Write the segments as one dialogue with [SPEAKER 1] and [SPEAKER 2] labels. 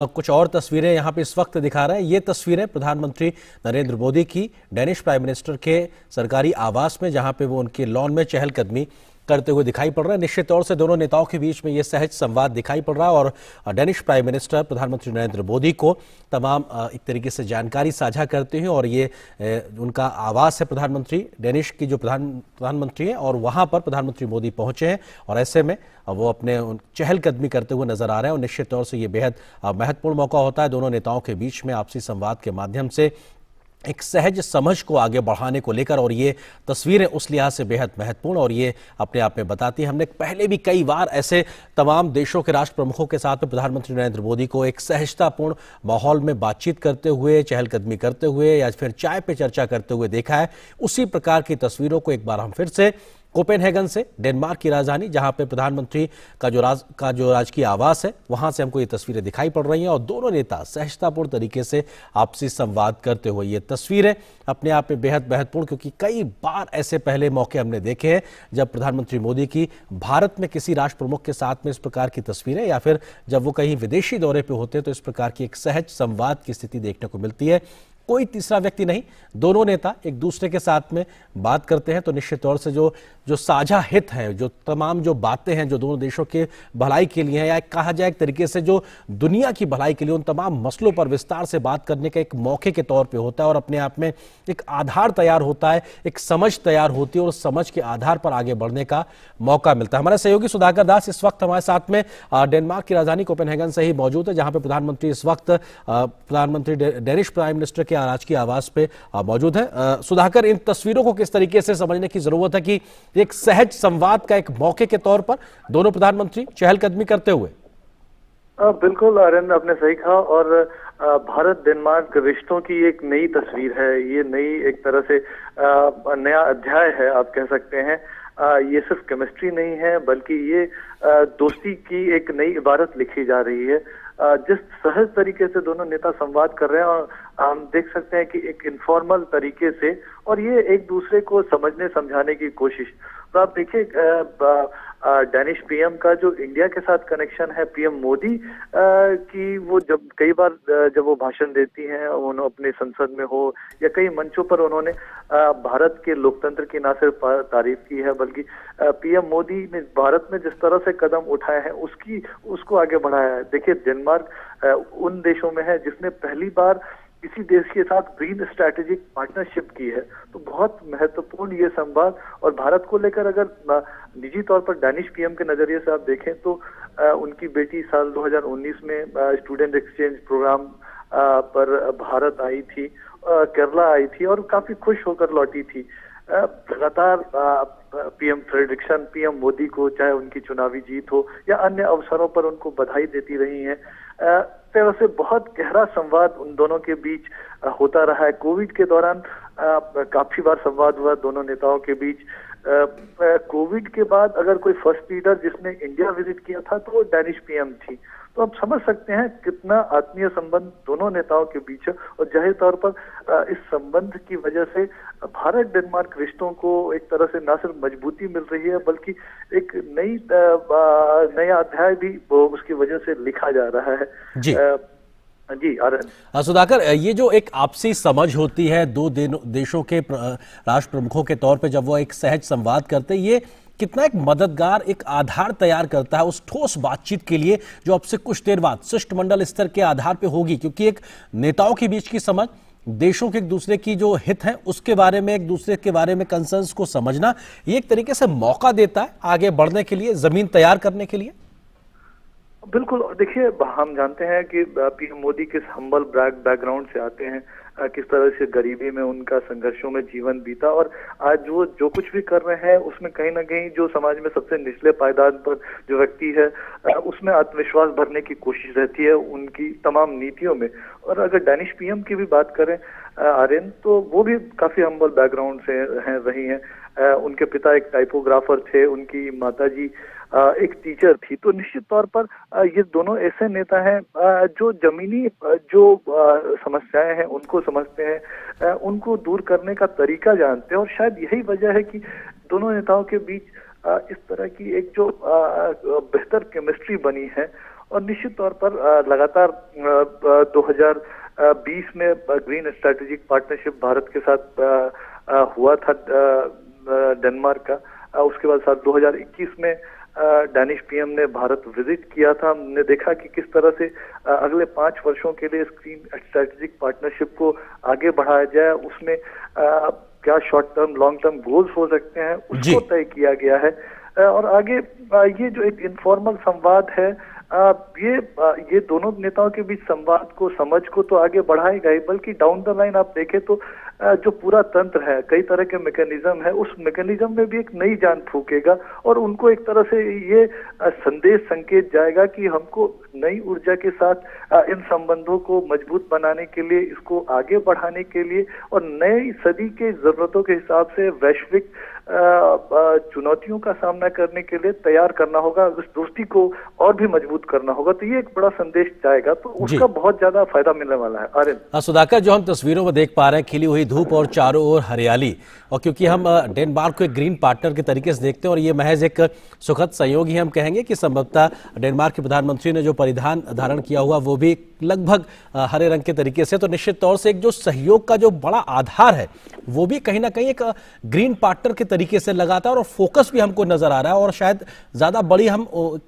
[SPEAKER 1] कुछ और तस्वीरें यहाँ पे इस वक्त दिखा रहे हैं। ये तस्वीरें प्रधानमंत्री नरेंद्र मोदी की डेनिश प्राइम मिनिस्टर के सरकारी आवास में, जहाँ पे वो उनके लॉन में चहलकदमी करते हुए दिखाई पड़ रहे हैं। निश्चित तौर से दोनों नेताओं के बीच में ये सहज संवाद दिखाई पड़ रहा है और डेनिश प्राइम मिनिस्टर प्रधानमंत्री नरेंद्र मोदी को तमाम एक तरीके से जानकारी साझा करते हैं। और ये उनका आवास है प्रधानमंत्री डेनिश की, जो प्रधानमंत्री हैं, और वहाँ पर प्रधानमंत्री मोदी पहुंचे हैं और ऐसे में वो अपने चहलकदमी करते हुए नजर आ रहे हैं। और निश्चित तौर से ये बेहद महत्वपूर्ण मौका होता है दोनों नेताओं के बीच में आपसी संवाद के माध्यम से एक सहज समझ को आगे बढ़ाने को लेकर। और ये तस्वीरें उस लिहाज से बेहद महत्वपूर्ण और ये अपने आप में बताती है। हमने पहले भी कई बार ऐसे तमाम देशों के राष्ट्र प्रमुखों के साथ में प्रधानमंत्री नरेंद्र मोदी को एक सहजतापूर्ण माहौल में बातचीत करते हुए, चहलकदमी करते हुए या फिर चाय पे चर्चा करते हुए देखा है। उसी प्रकार की तस्वीरों को एक बार हम फिर से कोपेनहेगन से, डेनमार्क की राजधानी, जहां पे प्रधानमंत्री का जो राजकीय आवास है, वहां से हमको ये तस्वीरें दिखाई पड़ रही हैं और दोनों नेता सहजतापूर्ण तरीके से आपसी संवाद करते हुए। ये तस्वीरें अपने आप में बेहद महत्वपूर्ण, क्योंकि कई बार ऐसे पहले मौके हमने देखे हैं जब प्रधानमंत्री मोदी की भारत में किसी राष्ट्र प्रमुख के साथ में इस प्रकार की तस्वीरें, या फिर जब वो कहीं विदेशी दौरे पर होते हैं तो इस प्रकार की एक सहज संवाद की स्थिति देखने को मिलती है। कोई तीसरा व्यक्ति नहीं, दोनों नेता एक दूसरे के साथ में बात करते हैं तो निश्चित तौर से जो साझा हित हैं, जो तमाम जो बातें हैं जो दोनों देशों के भलाई के लिए हैं, या कहा जाए एक तरीके से जो दुनिया की भलाई के लिए, उन तमाम मसलों पर विस्तार से बात करने का एक मौके के तौर पे होता है और अपने आप में एक आधार तैयार होता है, एक समझ तैयार होती है और उस समझ के आधार पर आगे बढ़ने का मौका मिलता है। हमारे सहयोगी सुधाकर दास इस वक्त हमारे साथ में डेनमार्क की राजधानी कोपेनहेगन से ही मौजूद है, जहां पे प्रधानमंत्री इस वक्त प्रधानमंत्री डेनिश प्राइम मिनिस्टर के राजकीय आवास पे मौजूद है। सुधाकर, इन तस्वीरों को किस तरीके से समझने की जरूरत है कि एक सहज संवाद का एक मौके के तौर पर दोनों प्रधानमंत्री चहलकदमी करते हुए?
[SPEAKER 2] बिल्कुल आर्यन, आपने सही कहा। और भारत डेनमार्क रिश्तों की एक नई तस्वीर है, ये नई एक तरह से नया अध्याय है आप कह सकते हैं। ये सिर्फ केमिस्ट्री नहीं है, बल्कि ये दोस्ती की एक नई इबारत लिखी जा रही है। जिस सहज तरीके से दोनों नेता संवाद कर रहे हैं, और हम देख सकते हैं कि एक इनफॉर्मल तरीके से, और ये एक दूसरे को समझने समझाने की कोशिश। तो आप देखिए डेनिश पीएम का जो इंडिया के साथ कनेक्शन है, पीएम मोदी की वो जब कई बार जब वो भाषण देती हैं, उन्होंने अपने संसद में हो या कई मंचों पर, उन्होंने भारत के लोकतंत्र की ना सिर्फ तारीफ की है, बल्कि पीएम मोदी ने भारत में जिस तरह से कदम उठाए हैं उसको आगे बढ़ाया है। देखिए डेनमार्क उन देशों में है जिसने पहली बार किसी देश के साथ ग्रीन स्ट्रैटेजिक पार्टनरशिप की है। तो बहुत महत्वपूर्ण ये संवाद। और भारत को लेकर अगर निजी तौर पर डेनिश पीएम के नजरिए से आप देखें तो उनकी बेटी साल 2019 में स्टूडेंट एक्सचेंज प्रोग्राम पर भारत आई थी, केरला आई थी और काफी खुश होकर लौटी थी। लगातार पीएम फ्रेडरिक्सन पीएम मोदी को, चाहे उनकी चुनावी जीत हो या अन्य अवसरों पर, उनको बधाई देती रही हैं। तरह से बहुत गहरा संवाद उन दोनों के बीच होता रहा है। कोविड के दौरान काफी बार संवाद हुआ दोनों नेताओं के बीच। कोविड के बाद अगर कोई फर्स्ट लीडर जिसने इंडिया विजिट किया था तो वो डेनिश पीएम थी। तो आप समझ सकते हैं कितना आत्मीय संबंध दोनों नेताओं के बीच है। और जाहिर तौर पर इस संबंध की वजह से भारत डेनमार्क रिश्तों को एक तरह से न सिर्फ मजबूती मिल रही है, बल्कि एक नया अध्याय भी उसकी वजह से लिखा जा रहा है।
[SPEAKER 1] जी
[SPEAKER 2] जी आर्यन।
[SPEAKER 1] सुधाकर, ये जो एक आपसी समझ होती है दो देशों के राष्ट्र प्रमुखों के तौर पे, जब वो एक सहज संवाद करते हैं, ये कितना एक मददगार एक आधार तैयार करता है उस ठोस बातचीत के लिए जो अब से कुछ देर बाद शिष्टमंडल स्तर के आधार पे होगी। क्योंकि एक नेताओं के बीच की समझ, देशों के एक दूसरे की जो हित है उसके बारे में, एक दूसरे के बारे में कंसर्न्स को समझना, ये एक तरीके से मौका देता है आगे बढ़ने के लिए, जमीन तैयार करने के लिए।
[SPEAKER 2] बिल्कुल। और देखिए, हम जानते हैं कि पीएम मोदी किस हम्बल बैकग्राउंड से आते हैं, किस तरह से गरीबी में उनका संघर्षों में जीवन बीता, और आज वो जो कुछ भी कर रहे हैं उसमें कहीं ना कहीं जो समाज में सबसे निचले पायदान पर जो व्यक्ति है उसमें आत्मविश्वास भरने की कोशिश रहती है उनकी तमाम नीतियों में। और अगर डेनिश पीएम की भी बात करें आर्यन, तो वो भी काफी हम्बल बैकग्राउंड से रही हैं। उनके पिता एक टाइपोग्राफर थे, उनकी माताजी एक टीचर थी। तो निश्चित तौर पर ये दोनों ऐसे नेता हैं जो जमीनी जो समस्याएं हैं उनको समझते हैं, उनको दूर करने का तरीका जानते हैं। और शायद यही वजह है कि दोनों नेताओं के बीच इस तरह की एक जो बेहतर केमिस्ट्री बनी है। और निश्चित तौर पर लगातार 2020 में ग्रीन स्ट्रेटेजिक पार्टनरशिप भारत के साथ हुआ था डेनमार्क का। उसके बाद साल 2021 में डैनिश पीएम ने भारत विजिट किया था। हमने देखा कि किस तरह से अगले 5 वर्षों के लिए ग्रीन स्ट्रेटेजिक पार्टनरशिप को आगे बढ़ाया जाए, उसमें क्या short term long term goals हो सकते हैं उसको तय किया गया है। और आगे ये जो एक इनफॉर्मल संवाद है, ये दोनों नेताओं के बीच संवाद को, समझ को तो आगे बढ़ाएगा ही, बल्कि डाउन द लाइन आप देखें तो जो पूरा तंत्र है, कई तरह के मैकेनिज्म है, उस मैकेनिज्म में भी एक नई जान फूकेगा और उनको एक तरह से ये संदेश संकेत जाएगा कि हमको नई ऊर्जा के साथ इन संबंधों को मजबूत बनाने के लिए, इसको आगे बढ़ाने के लिए और नई सदी के जरूरतों के हिसाब से वैश्विक चुनौतियों का सामना करने के लिए तैयार करना होगा, उस दोस्ती को और भी मजबूत करना होगा। तो ये एक बड़ा संदेश जाएगा, तो उसका बहुत ज्यादा फायदा मिलने वाला है। आर्यन,
[SPEAKER 1] सुधाकर, जो हम तस्वीरों में देख पा रहे हैं, खिली हुई धूप और चारों ओर हरियाली, और क्योंकि हम डेनमार्क को एक ग्रीन पार्टनर के तरीके से देखते हैं और ये महज एक सुखद संयोग ही हम कहेंगे कि संभवतः डेनमार्क के प्रधानमंत्री ने जो परिधान धारण किया हुआ वो भी लगभग हरे रंग के तरीके से, तो निश्चित तौर से एक जो सहयोग का जो बड़ा आधार है वो भी कहीं ना कहीं एक ग्रीन पार्टनर के तरीके से लगातार, और फोकस भी हमको नजर आ रहा है, और शायद ज्यादा बड़ी हम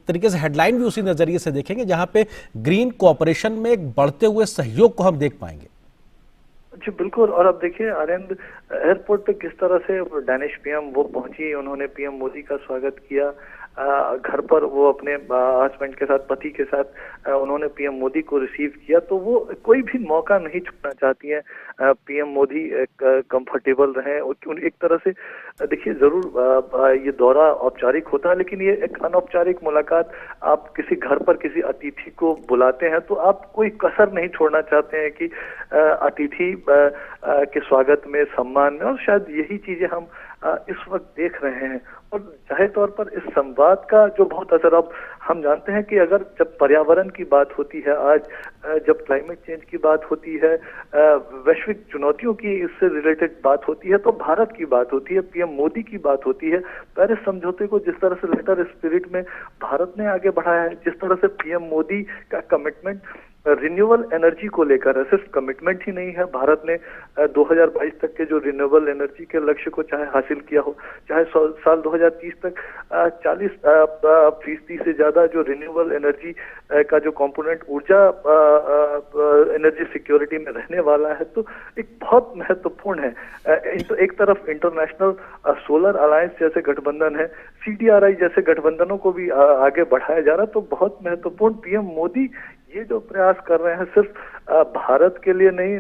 [SPEAKER 1] तरीके से हेडलाइन भी उसी नजरिए से देखेंगे जहां पे ग्रीन कोऑपरेशन में एक बढ़ते हुए सहयोग को हम देख पाएंगे।
[SPEAKER 2] जी बिल्कुल। और अब देखिए आनंद, एयरपोर्ट पे किस तरह से डैनिश पीएम वो पहुंची, उन्होंने पीएम मोदी का स्वागत किया। घर पर वो अपने हस्बैंड के साथ, पति के साथ उन्होंने पीएम मोदी को रिसीव किया। तो वो कोई भी मौका नहीं छोड़ना चाहती हैं। पीएम मोदी कंफर्टेबल रहें। एक तरह से देखिए, जरूर ये दौरा औपचारिक होता है, लेकिन ये एक अनौपचारिक मुलाकात। आप किसी घर पर किसी अतिथि को बुलाते हैं तो आप कोई कसर नहीं छोड़ना चाहते हैं कि अतिथि के स्वागत में, सम्मान में, और शायद यही चीजें हम इस वक्त देख रहे हैं। और जाहिर तौर पर इस संवाद का जो बहुत असर, अब हम जानते हैं कि अगर जब पर्यावरण की बात होती है, आज जब क्लाइमेट चेंज की बात होती है, वैश्विक चुनौतियों की इससे रिलेटेड बात होती है, तो भारत की बात होती है, पीएम मोदी की बात होती है। पेरिस समझौते को जिस तरह से लेटर स्पिरिट में भारत ने आगे बढ़ाया है, जिस तरह से पीएम मोदी का कमिटमेंट रिन्यूएबल एनर्जी को लेकर है, सिर्फ कमिटमेंट ही नहीं है, भारत ने 2022 तक के जो रिन्यूएबल एनर्जी के लक्ष्य को चाहे हासिल किया हो, चाहे साल 2030 तक 40% से ज्यादा जो रिन्यूएबल एनर्जी का जो कंपोनेंट ऊर्जा एनर्जी सिक्योरिटी में रहने वाला है, तो एक बहुत महत्वपूर्ण है। तो एक तरफ इंटरनेशनल सोलर अलायंस जैसे गठबंधन है, CDRI जैसे गठबंधनों को भी आगे बढ़ाया जा रहा है। तो बहुत महत्वपूर्ण, पीएम मोदी ये जो प्रयास कर रहे हैं सिर्फ भारत के लिए नहीं,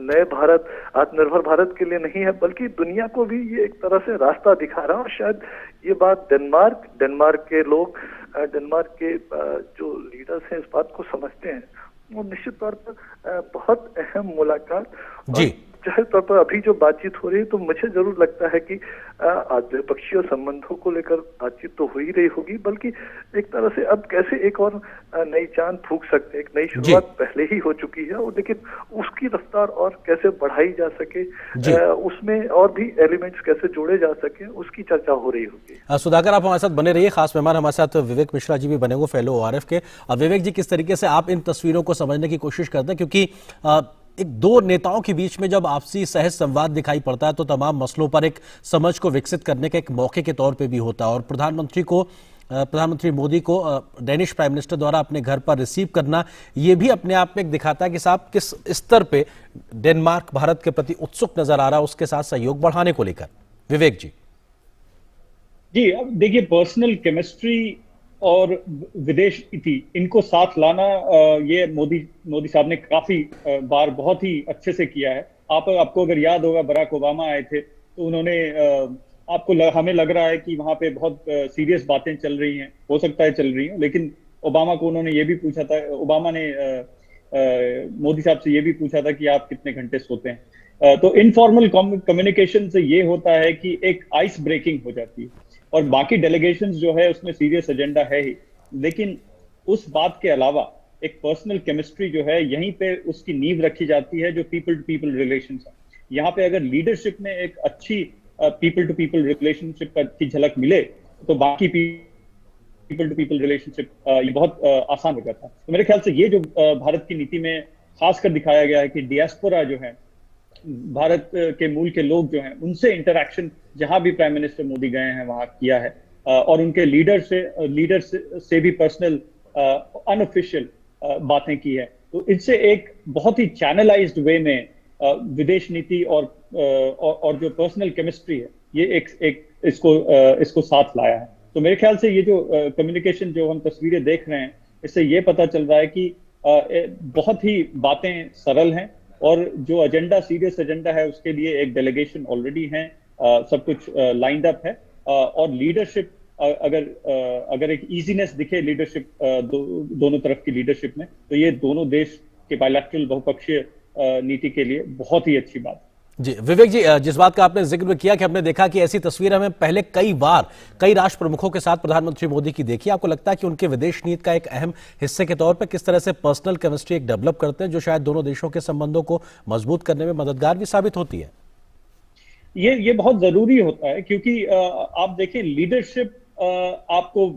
[SPEAKER 2] नए भारत, आत्मनिर्भर भारत के लिए नहीं है, बल्कि दुनिया को भी ये एक तरह से रास्ता दिखा रहा है। और शायद ये बात डेनमार्क के लोग, डेनमार्क के जो लीडर्स हैं इस बात को समझते हैं। वो निश्चित तौर पर बहुत अहम मुलाकात जी। जाहिर तौर पर अभी जो बातचीत हो रही है, तो मुझे जरूर लगता है कि द्विपक्षीय संबंधों को लेकर बातचीत तो हो ही रही होगी, बल्कि एक तरह से अब कैसे एक और नई चांद फूंक सकते हैं। एक नई शुरुआत पहले ही हो चुकी है, और लेकिन उसकी रफ्तार और कैसे बढ़ाई जा सके, उसमें और भी एलिमेंट्स कैसे जोड़े जा सके, उसकी चर्चा हो रही होगी।
[SPEAKER 1] सुधाकर, आप हमारे साथ बने रहिए। खास मेहमान हमारे साथ विवेक मिश्रा जी भी बने हुए, फेलो ORF के। विवेक जी, किस तरीके से आप इन तस्वीरों को समझने की कोशिश करते हैं, क्योंकि एक दो नेताओं के बीच में जब आपसी सहज संवाद दिखाई पड़ता है तो तमाम मसलों पर एक समझ को विकसित करने के एक मौके के तौर पे भी होता है, और प्रधानमंत्री मोदी को डेनिश प्राइम मिनिस्टर द्वारा अपने घर पर रिसीव करना, ये भी अपने आप में एक दिखाता है कि साहब किस स्तर पे डेनमार्क भारत के प्रति उत्सुक नजर आ रहा है उसके साथ सहयोग बढ़ाने को लेकर। विवेक जी।
[SPEAKER 3] जी, अब देखिए, पर्सनल केमिस्ट्री और विदेश नीति, इनको साथ लाना, ये मोदी साहब ने काफी बार बहुत ही अच्छे से किया है। आपको अगर याद होगा, बराक ओबामा आए थे तो उन्होंने हमें लग रहा है कि वहां पे बहुत सीरियस बातें चल रही हैं, हो सकता है चल रही हैं, लेकिन ओबामा को उन्होंने ये भी पूछा था, ओबामा ने मोदी साहब से ये भी पूछा था कि आप कितने घंटे सोते हैं। तो इनफॉर्मल कम्युनिकेशन से ये होता है कि एक आइस ब्रेकिंग हो जाती है, और बाकी डेलीगेशंस जो है उसमें सीरियस एजेंडा है ही, लेकिन उस बात के अलावा एक पर्सनल केमिस्ट्री जो है, यहीं पे उसकी नींव रखी जाती है, जो पीपल टू पीपल रिलेशंस है। यहाँ पे अगर लीडरशिप में एक अच्छी पीपल टू पीपल रिलेशनशिप की झलक मिले, तो बाकी पीपल टू पीपल रिलेशनशिप ये बहुत आसान हो जाता है। तो मेरे ख्याल से ये जो भारत की नीति में खासकर दिखाया गया है कि डियास्पोरा जो है, भारत के मूल के लोग जो हैं, उनसे इंटरैक्शन जहां भी प्राइम मिनिस्टर मोदी गए हैं वहां किया है, और उनके लीडर से भी पर्सनल अनऑफिशियल बातें की है। तो इससे एक बहुत ही चैनलाइज्ड वे में विदेश नीति और जो पर्सनल केमिस्ट्री है, ये एक इसको साथ लाया है। तो मेरे ख्याल से ये जो कम्युनिकेशन जो हम तस्वीरें देख रहे हैं, इससे ये पता चल रहा है कि बहुत ही बातें सरल हैं, और जो एजेंडा, सीरियस एजेंडा है, उसके लिए एक डेलीगेशन ऑलरेडी है, सब कुछ लाइंड अप है, और लीडरशिप अगर एक इजीनेस दिखे लीडरशिप दोनों तरफ की लीडरशिप में, तो ये दोनों देश के बायलैटरल बहुपक्षीय नीति के लिए बहुत ही अच्छी बात है।
[SPEAKER 1] जी विवेक जी, जिस बात का आपने जिक्र किया कि हमने देखा कि ऐसी तस्वीर हमें पहले कई बार कई राष्ट्र प्रमुखों के साथ प्रधानमंत्री मोदी की देखी, आपको लगता है कि उनके विदेश नीति का एक अहम हिस्से के तौर पर किस तरह से पर्सनल केमिस्ट्री एक डेवलप करते हैं, जो शायद दोनों देशों के संबंधों को मजबूत करने में मददगार भी साबित होती है?
[SPEAKER 3] ये बहुत जरूरी होता है, क्योंकि आप देखिए लीडरशिप आपको